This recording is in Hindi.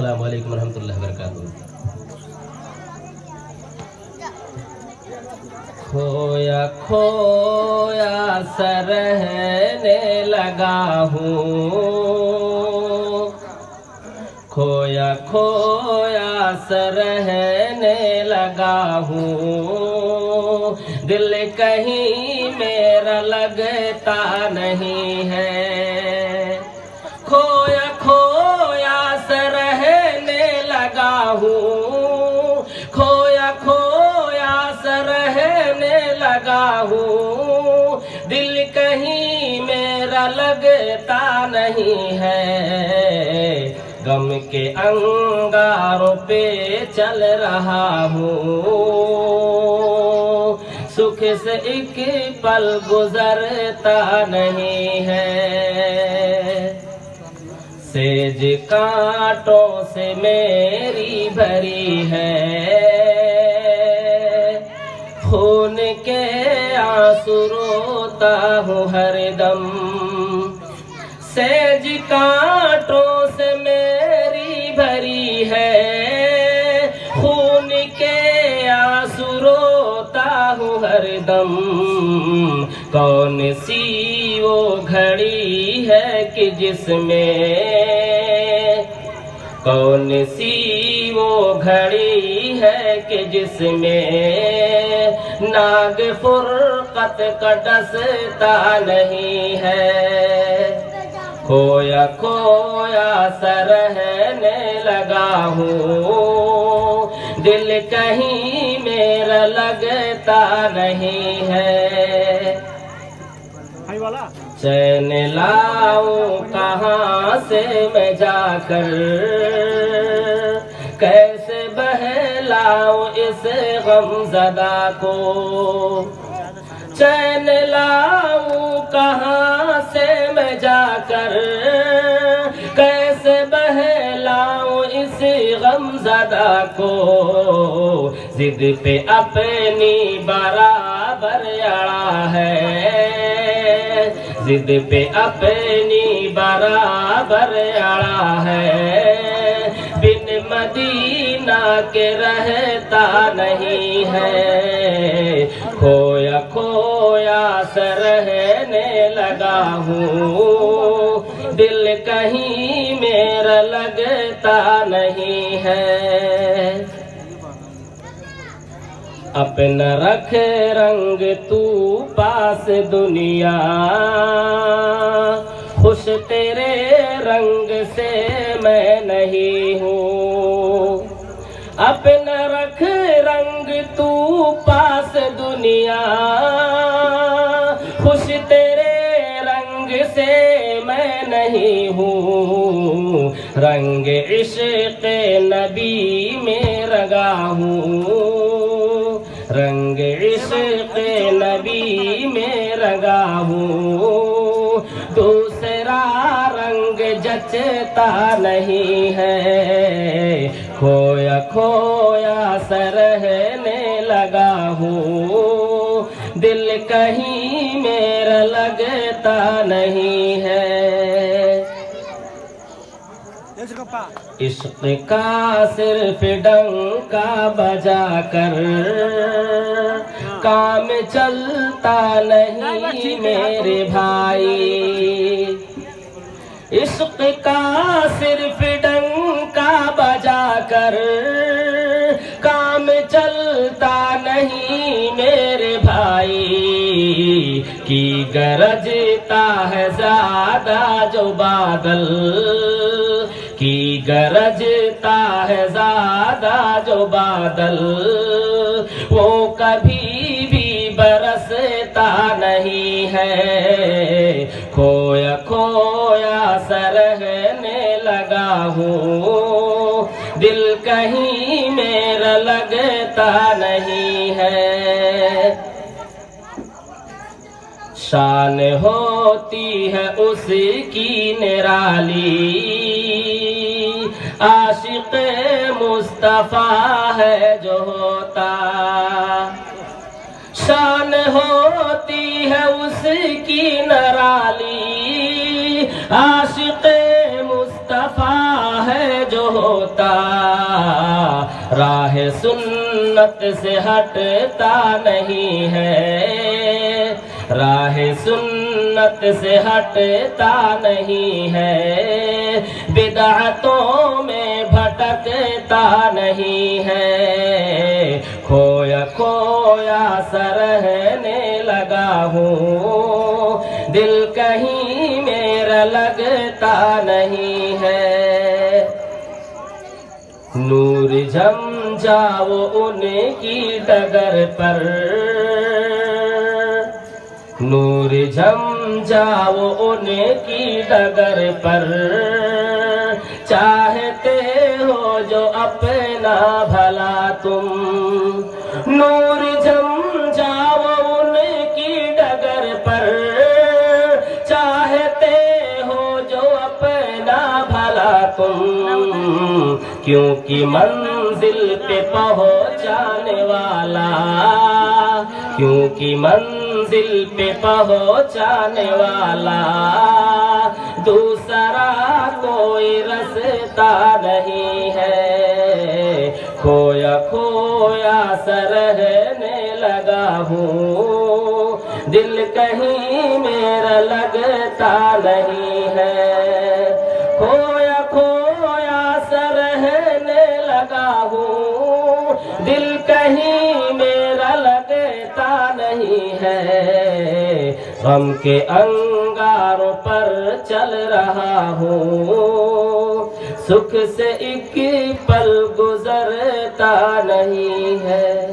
अस्सलामु अलैकुम रहमतुल्लाहि व बरकातुहू। खोया खोया सा रहने लगा हूँ, खोया खोया सा रहने लगा हूँ, दिल कहीं मेरा लगता नहीं है। खोया खोया सा रहने लगा हूँ, खोया खोया सा रहने लगा हूँ, दिल कहीं मेरा लगता नहीं है। गम के अंगारों पे चल रहा हूँ, सुख से एक पल गुजरता नहीं है। सेज कांटों से मेरी भरी है, खून के आंसू रोता हूँ हरदम। सेज कांटों से मेरी भरी है, खून के आंसू रोता हूँ हरदम। कौन सी वो घड़ी है कि जिसमें, कौन सी वो घड़ी है कि जिसमें नाग फुरकत का डसता नहीं है। खोया खोया सा रहने लगा हूँ, दिल कहीं मेरा लगता नहीं है। चैन लाऊं कहाँ से मैं जाकर, कैसे बहलाऊं इस गमज़दा को। चैन लाऊं कहाँ से मैं जाकर, कैसे बहलाऊं इस गमज़दा को। जिद पे अपनी बराबर अड़ा है, जिद पे अपनी बराबर अड़ा है। बिन मदीना के रहता नहीं है। खोया खोया सा रहने लगा हूँ, दिल कहीं मेरा लगता नहीं है। अपना रख रंग तू पास दुनिया, खुश तेरे रंग से मैं नहीं हूँ। अपना रख रंग तू पास दुनिया, खुश तेरे रंग से मैं नहीं हूँ। रंग इश्क़ नबी में रंगा हूँ, रंग इश्क़ नबी में रंगा हूँ। दूसरा रंग जचता नहीं है। खोया खोया सा रहने लगा हूँ, दिल कहीं मेरा लगता नहीं है। इश्क़ का सिर्फ डंका बजा कर काम चलता नहीं मेरे भाई। इश्क़ का सिर्फ डंका बजा कर काम चलता नहीं मेरे भाई। की गरजता है ज़्यादा जो बादल, की गरजता है ज़्यादा जो बादल, वो कभी भी बरसता नहीं है। खोया खोया सा रहने लगा हूँ, दिल कहीं मेरा लगता नहीं है। शान होती है उसकी निराली, आशिक़ मुस्तफ़ा है जो होता। शान होती है उसकी निराली, आशिक़ मुस्तफ़ा है जो होता। होता, राह सुन्नत से हटता नहीं है, राह सुन्नत से हटता नहीं है, बिदअतों में भटकता नहीं है, खोया खोया सा रहने लगा हूँ, दिल कहीं मेरा लगता नहीं है। नूर झम जाओ उनकी डगर पर, नूर झम जाओ उनकी डगर पर, चाहते हो जो अपना भला तुम, नूर झम जाओ उनकी डगर पर, चाहते हो जो अपना भला तुम, क्योंकि मंजिल पे पहुंचाने वाला, क्योंकि मंजिल पे पहुंचाने वाला दूसरा कोई रास्ता नहीं है, खोया खोया सा रहने लगा हूँ, दिल कहीं मेरा लगता नहीं है, खोया खोया सा रहने लगा हूँ, दिल कहीं मेरा लगता नहीं है, गम के अंगारों पर चल रहा हूँ, सुख से एक पल गुजरता नहीं है।